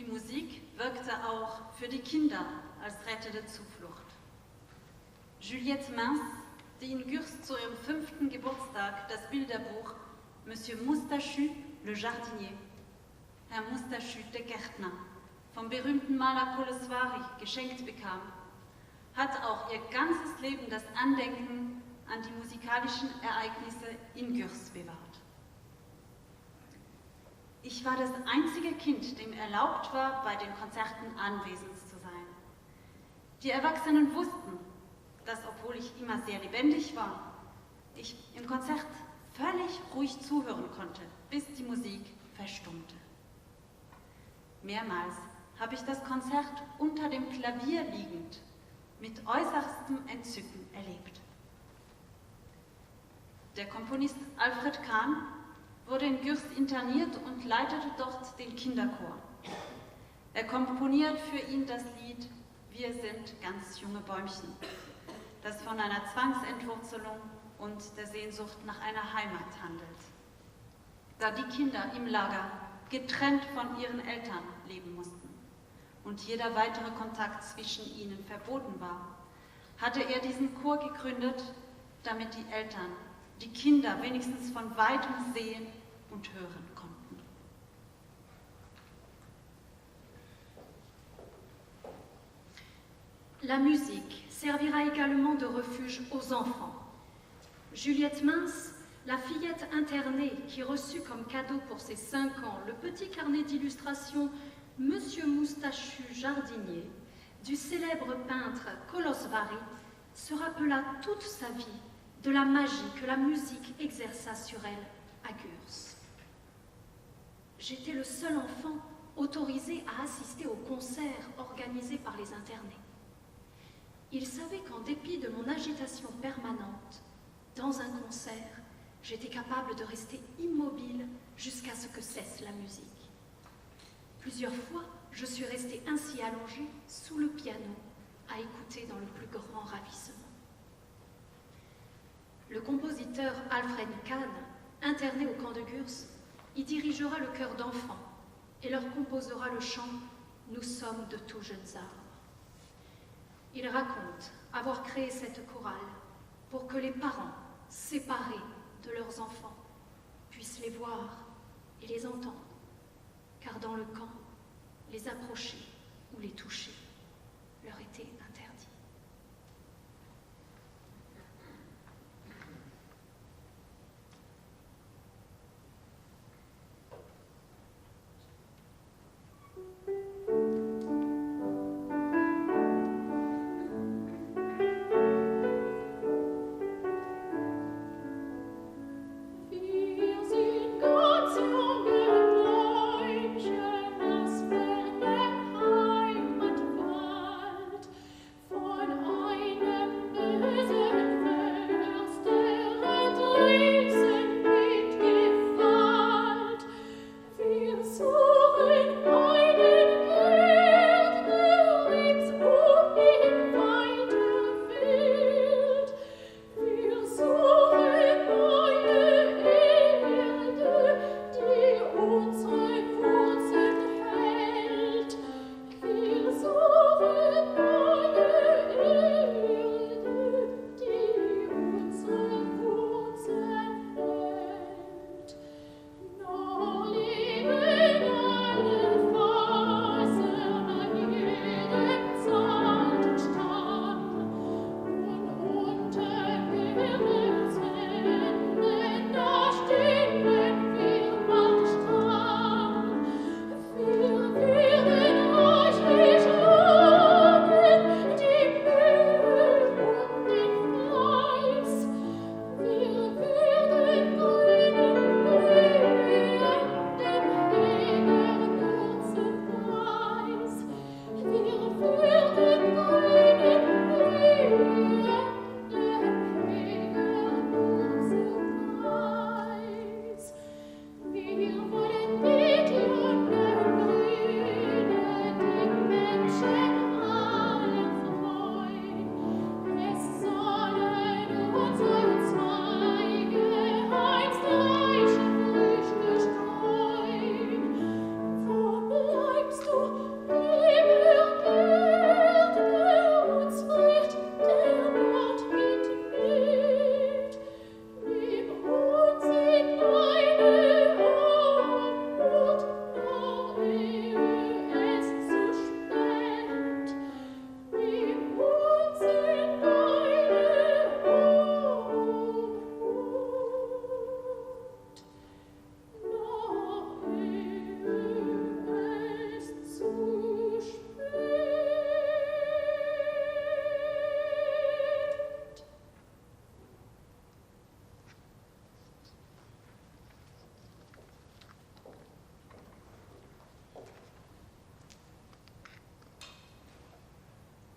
Die Musik wirkte auch für die Kinder als rettende Zuflucht. Juliette Mins, die in Gürs zu ihrem 5. Geburtstag das Bilderbuch Monsieur Moustachu, le Jardinier, Herr Moustachu, der Gärtner, vom berühmten Maler Polesvari geschenkt bekam, hat auch ihr ganzes Leben das Andenken an die musikalischen Ereignisse in Gürs bewahrt. Ich war das einzige Kind, dem erlaubt war, bei den Konzerten anwesend zu sein. Die Erwachsenen wussten, dass, obwohl ich immer sehr lebendig war, ich im Konzert völlig ruhig zuhören konnte, bis die Musik verstummte. Mehrmals habe ich das Konzert unter dem Klavier liegend mit äußerstem Entzücken erlebt. Der Komponist Alfred Kahn wurde in Gürs interniert und leitete dort den Kinderchor. Er komponiert für ihn das Lied Wir sind ganz junge Bäumchen, das von einer Zwangsentwurzelung und der Sehnsucht nach einer Heimat handelt. Da die Kinder im Lager getrennt von ihren Eltern leben mussten und jeder weitere Kontakt zwischen ihnen verboten war, hatte er diesen Chor gegründet, damit die Eltern die Kinder wenigstens von weitem sehen und hören konnten. La musique servira également de refuge aux enfants. Juliette Mins, la fillette internée qui reçut comme cadeau pour ses 5 ans le petit carnet d'illustration Monsieur Moustachu Jardinier du célèbre peintre Kolosvari, se rappela toute sa vie de la magie que la musique exerça sur elle à Gürs. J'étais le seul enfant autorisé à assister aux concerts organisés par les internés. Il savait qu'en dépit de mon agitation permanente, dans un concert, j'étais capable de rester immobile jusqu'à ce que cesse la musique. Plusieurs fois, je suis restée ainsi allongée sous le piano à écouter dans le plus grand ravissement. Le compositeur Alfred Kahn, interné au camp de Gürs, y dirigera le chœur d'enfants et leur composera le chant « Nous sommes de tout jeunes arbres ». Il raconte avoir créé cette chorale pour que les parents, séparés de leurs enfants, puissent les voir et les entendre, car dans le camp, les approcher ou les toucher leur était interdit. Heimat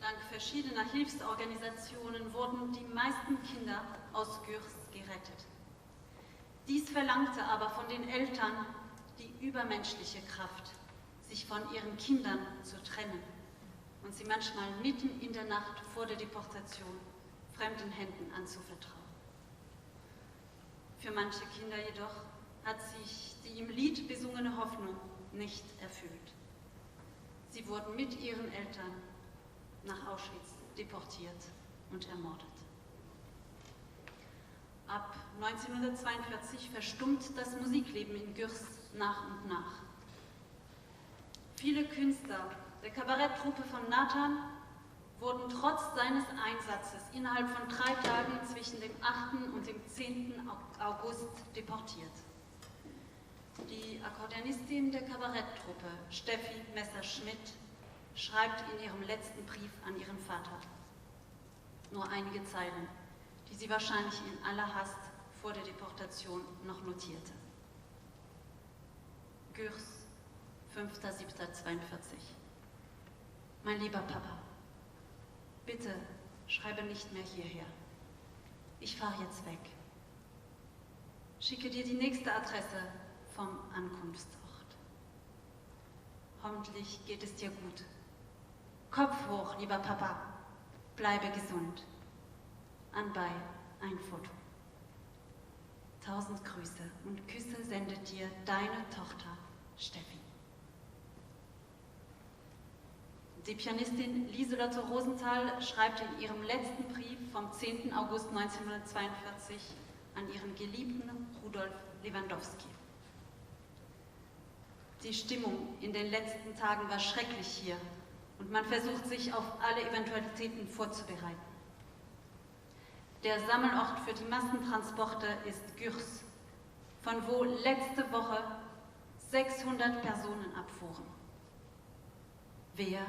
Dank verschiedener Hilfsorganisationen wurden die meisten Kinder aus Gürs gerettet. Dies verlangte aber von den Eltern die übermenschliche Kraft, sich von ihren Kindern zu trennen und sie manchmal mitten in der Nacht vor der Deportation fremden Händen anzuvertrauen. Für manche Kinder jedoch hat sich die im Lied besungene Hoffnung nicht erfüllt. Sie wurden mit ihren Eltern nach Auschwitz deportiert und ermordet. Ab 1942 verstummt das Musikleben in Gürs nach und nach. Viele Künstler der Kabaretttruppe von Nathan wurden trotz seines Einsatzes innerhalb von 3 Tagen zwischen dem 8. und dem 10. August deportiert. Die Akkordeonistin der Kabaretttruppe, Steffi Messerschmidt, schreibt in ihrem letzten Brief an ihren Vater nur einige Zeilen, die sie wahrscheinlich in aller Hast vor der Deportation noch notierte. Gürs, 5.7.42. Mein lieber Papa, bitte schreibe nicht mehr hierher. Ich fahre jetzt weg. Schicke dir die nächste Adresse vom Ankunftsort. Hoffentlich geht es dir gut. Kopf hoch, lieber Papa. Bleibe gesund. Anbei ein Foto. 1000 Grüße und Küsse sendet dir deine Tochter Steffi. Die Pianistin Lieselotte Rosenthal schreibt in ihrem letzten Brief vom 10. August 1942 an ihren geliebten Rudolf Lewandowski. Die Stimmung in den letzten Tagen war schrecklich hier und man versucht sich auf alle Eventualitäten vorzubereiten. Der Sammelort für die Massentransporte ist Gürs, von wo letzte Woche 600 Personen abfuhren. Wer,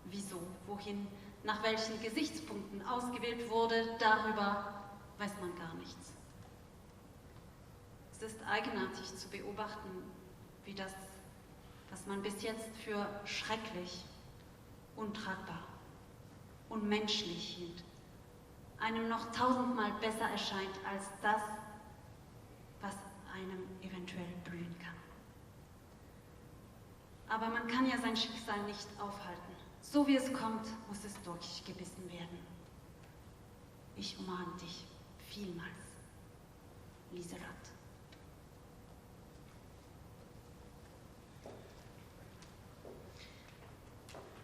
wieso, wohin, nach welchen Gesichtspunkten ausgewählt wurde, darüber weiß man gar nichts. Es ist eigenartig zu beobachten, wie das, was man bis jetzt für schrecklich, untragbar, unmenschlich hielt, einem noch 1000-mal besser erscheint als das, was einem eventuell blühen kann. Aber man kann ja sein Schicksal nicht aufhalten. So wie es kommt, muss es durchgebissen werden. Ich umarme dich vielmals, Lieselotte.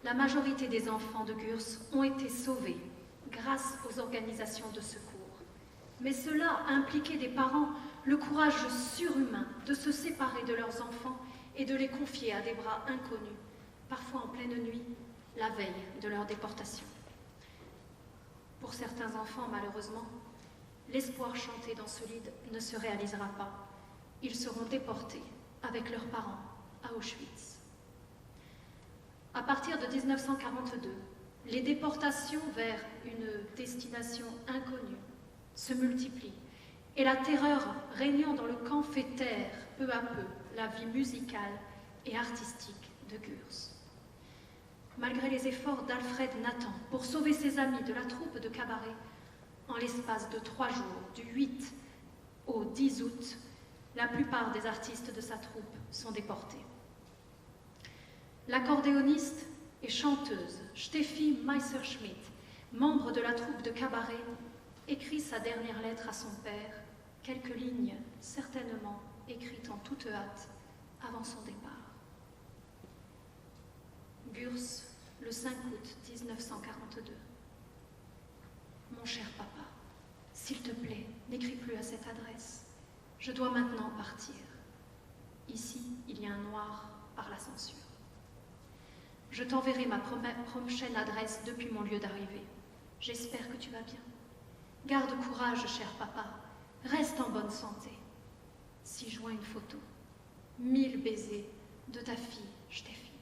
La majorité des enfants de Gürs ont été sauvés grâce aux organisations de secours. Mais cela a impliqué des parents le courage surhumain de se séparer de leurs enfants et de les confier à des bras inconnus, parfois en pleine nuit, la veille de leur déportation. Pour certains enfants, malheureusement, l'espoir chanté dans ce lied ne se réalisera pas. Ils seront déportés avec leurs parents à Auschwitz. À partir de 1942, les déportations vers une destination inconnue se multiplient et la terreur régnant dans le camp fait taire peu à peu la vie musicale et artistique de Gürs. Malgré les efforts d'Alfred Nathan pour sauver ses amis de la troupe de cabaret, en l'espace de 3 jours, du 8 au 10 août, la plupart des artistes de sa troupe sont déportés. L'accordéoniste et chanteuse Steffi Messerschmidt, membre de la troupe de cabaret, écrit sa dernière lettre à son père, quelques lignes certainement écrites en toute hâte avant son départ. Gürs, le 5 août 1942. Mon cher papa, s'il te plaît, n'écris plus à cette adresse. Je dois maintenant partir. Ici, il y a un noir par la censure. Je t'enverrai ma prochaine adresse depuis mon lieu d'arrivée. J'espère que tu vas bien. Garde courage, cher papa. Reste en bonne santé. Si joint une photo. 1000 baisers de ta fille, Steffi.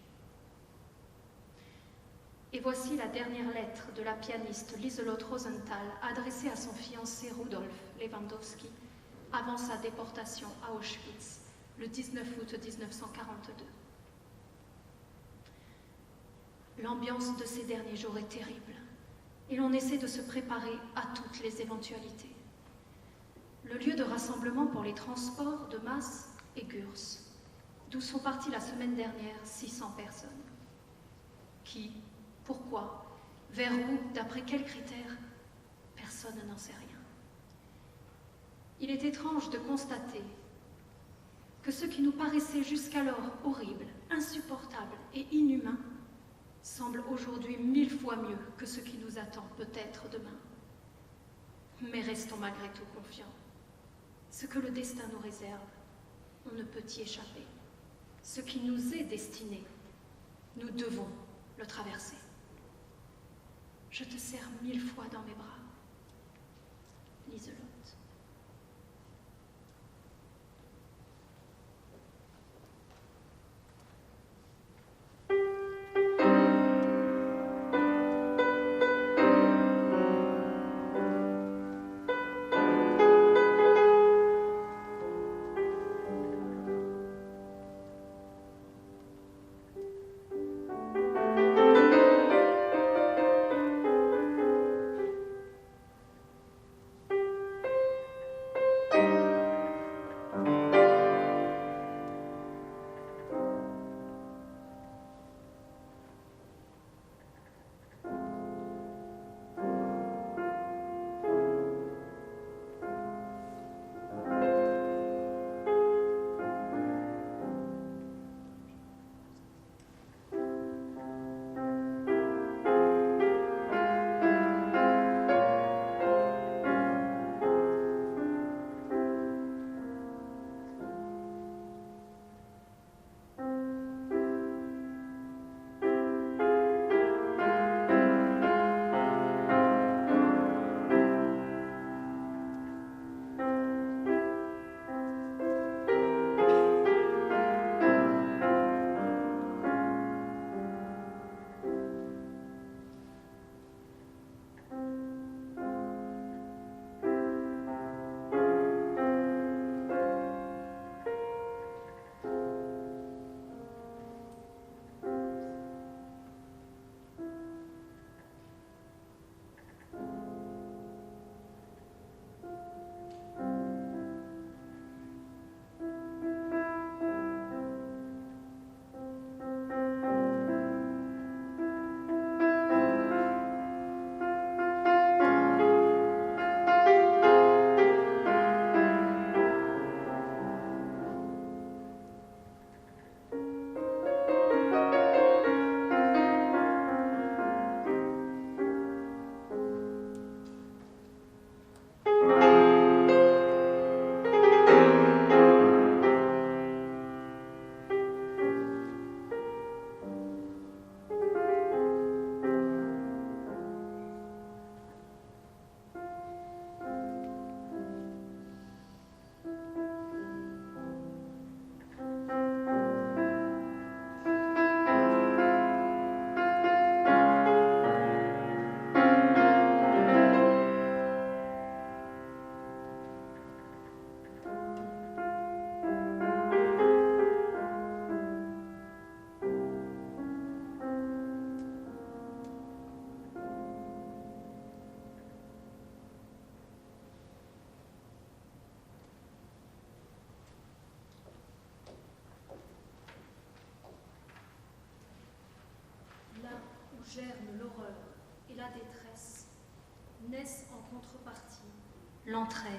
Et voici la dernière lettre de la pianiste Lieselotte Rosenthal adressée à son fiancé Rudolf Lewandowski avant sa déportation à Auschwitz le 19 août 1942. L'ambiance de ces derniers jours est terrible et l'on essaie de se préparer à toutes les éventualités. Le lieu de rassemblement pour les transports de masse est Gurs, d'où sont parties la semaine dernière 600 personnes. Qui, pourquoi, vers où, d'après quels critères, personne n'en sait rien. Il est étrange de constater que ce qui nous paraissait jusqu'alors horrible, insupportable et inhumain semble aujourd'hui 1000 fois mieux que ce qui nous attend peut-être demain. Mais restons malgré tout confiants. Ce que le destin nous réserve, on ne peut y échapper. Ce qui nous est destiné, nous devons le traverser. Je te serre 1000 fois dans mes bras. Liselotte. Germe l'horreur et la détresse, naissent en contrepartie l'entraide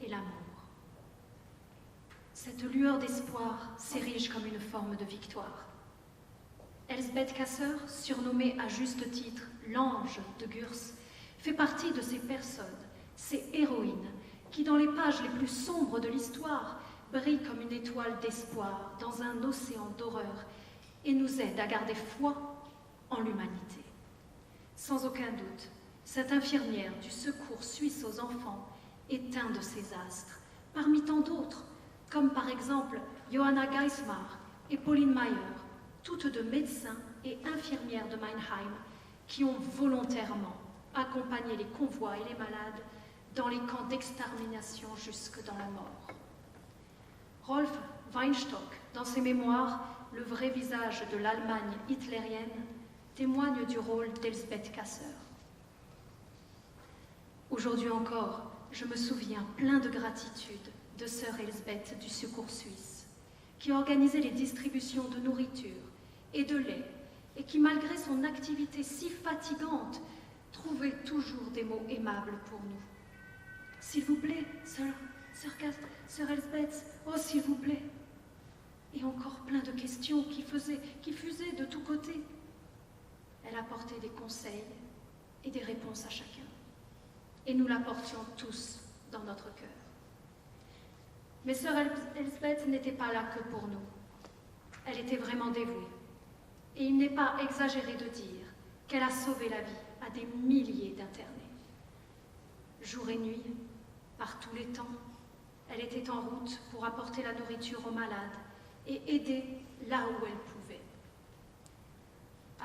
et l'amour. Cette lueur d'espoir s'érige comme une forme de victoire. Elsbeth Kasser, surnommée à juste titre l'ange de Gurs, fait partie de ces personnes, ces héroïnes, qui dans les pages les plus sombres de l'histoire brillent comme une étoile d'espoir dans un océan d'horreur et nous aident à garder foi en l'humanité. Sans aucun doute, cette infirmière du secours suisse aux enfants est un de ces astres, parmi tant d'autres, comme par exemple Johanna Geismar et Pauline Mayer, toutes deux médecins et infirmières de Mannheim, qui ont volontairement accompagné les convois et les malades dans les camps d'extermination jusque dans la mort. Rolf Weinstock, dans ses mémoires « Le vrai visage de l'Allemagne hitlérienne », témoigne du rôle d'Elsbeth Casseur. Aujourd'hui encore, je me souviens plein de gratitude de sœur Elsbeth du Secours suisse, qui organisait les distributions de nourriture et de lait, et qui, malgré son activité si fatigante, trouvait toujours des mots aimables pour nous. « S'il vous plaît, sœur Elsbeth, oh s'il vous plaît !» Et encore plein de questions qui fusaient de tous côtés. Elle apportait des conseils et des réponses à chacun. Et nous l'apportions tous dans notre cœur. Mais sœur Elsbeth n'était pas là que pour nous. Elle était vraiment dévouée. Et il n'est pas exagéré de dire qu'elle a sauvé la vie à des milliers d'internés. Jour et nuit, par tous les temps, elle était en route pour apporter la nourriture aux malades et aider là où elle pouvait.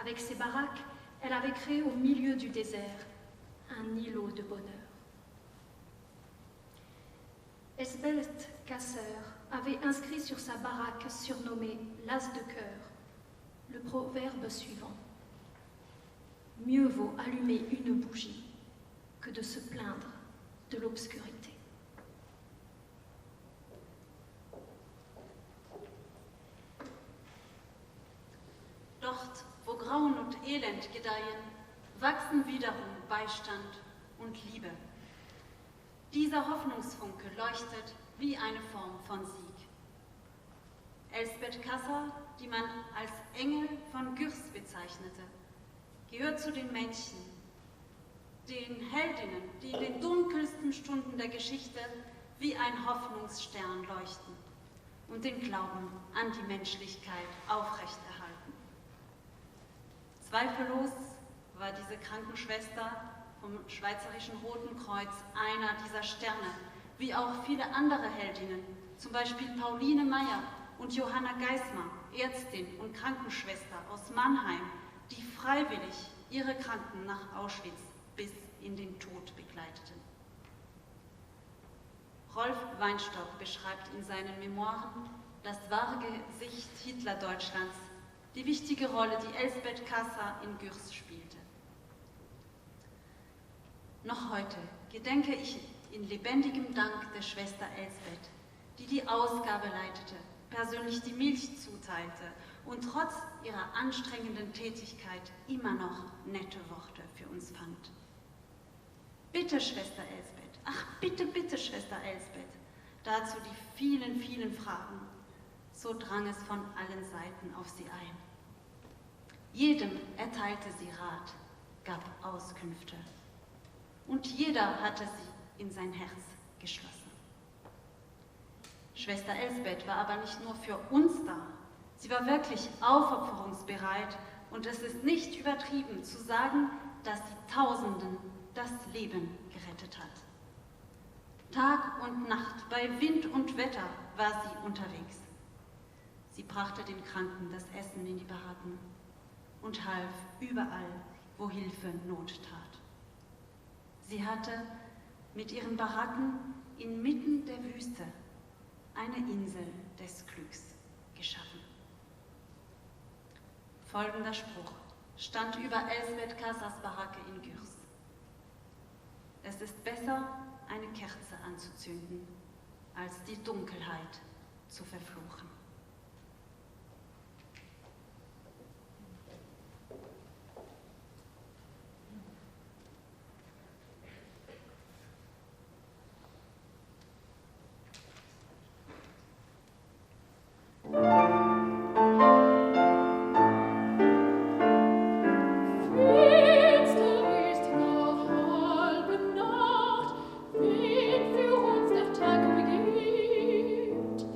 Avec ses baraques, elle avait créé au milieu du désert un îlot de bonheur. Elsbeth Casseur avait inscrit sur sa baraque surnommée l'As de cœur le proverbe suivant: « Mieux vaut allumer une bougie que de se plaindre de l'obscurité. » Dort, wo Grauen und Elend gedeihen, wachsen wiederum Beistand und Liebe. Dieser Hoffnungsfunke leuchtet wie eine Form von Sieg. Elsbeth Casseur, die man als Engel von Gürs bezeichnete, gehört zu den Menschen, den Heldinnen, die in den dunkelsten Stunden der Geschichte wie ein Hoffnungsstern leuchten und den Glauben an die Menschlichkeit aufrechterhalten. Zweifellos war diese Krankenschwester vom Schweizerischen Roten Kreuz einer dieser Sterne, wie auch viele andere Heldinnen, zum Beispiel Pauline Meyer und Johanna Geismar, Ärztin und Krankenschwester aus Mannheim, die freiwillig ihre Kranken nach Auschwitz bis in den Tod begleiteten. Rolf Weinstock beschreibt in seinen Memoiren das wahre Gesicht Hitler-Deutschlands, die wichtige Rolle, die Elsbeth Casseur in Gürs spielte. Noch heute gedenke ich in lebendigem Dank der Schwester Elsbeth, die die Ausgabe leitete, persönlich die Milch zuteilte und trotz ihrer anstrengenden Tätigkeit immer noch nette Worte für uns fand. Bitte, Schwester Elsbeth, ach bitte, bitte, Schwester Elsbeth, dazu die vielen, vielen Fragen. So drang es von allen Seiten auf sie ein. Jedem erteilte sie Rat, gab Auskünfte. Und jeder hatte sie in sein Herz geschlossen. Schwester Elsbeth war aber nicht nur für uns da, sie war wirklich aufopferungsbereit und es ist nicht übertrieben zu sagen, dass sie Tausenden das Leben gerettet hat. Tag und Nacht, bei Wind und Wetter war sie unterwegs. Sie brachte den Kranken das Essen in die Baracken und half überall, wo Hilfe Not tat. Sie hatte mit ihren Baracken inmitten der Wüste eine Insel des Glücks geschaffen. Folgender Spruch stand über Elsbeth Casseurs Baracke in Gürs: Es ist besser, eine Kerze anzuzünden, als die Dunkelheit zu verfluchen. Für uns der Tag beginnt.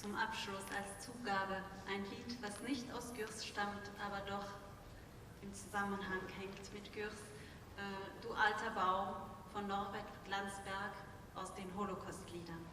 Zum Abschluss als Zugabe ein Lied, was nicht aus Gürs stammt, aber doch im Zusammenhang hängt mit Gürs, Du alter Baum von Norbert Glanzberg aus den Holocaust-Liedern.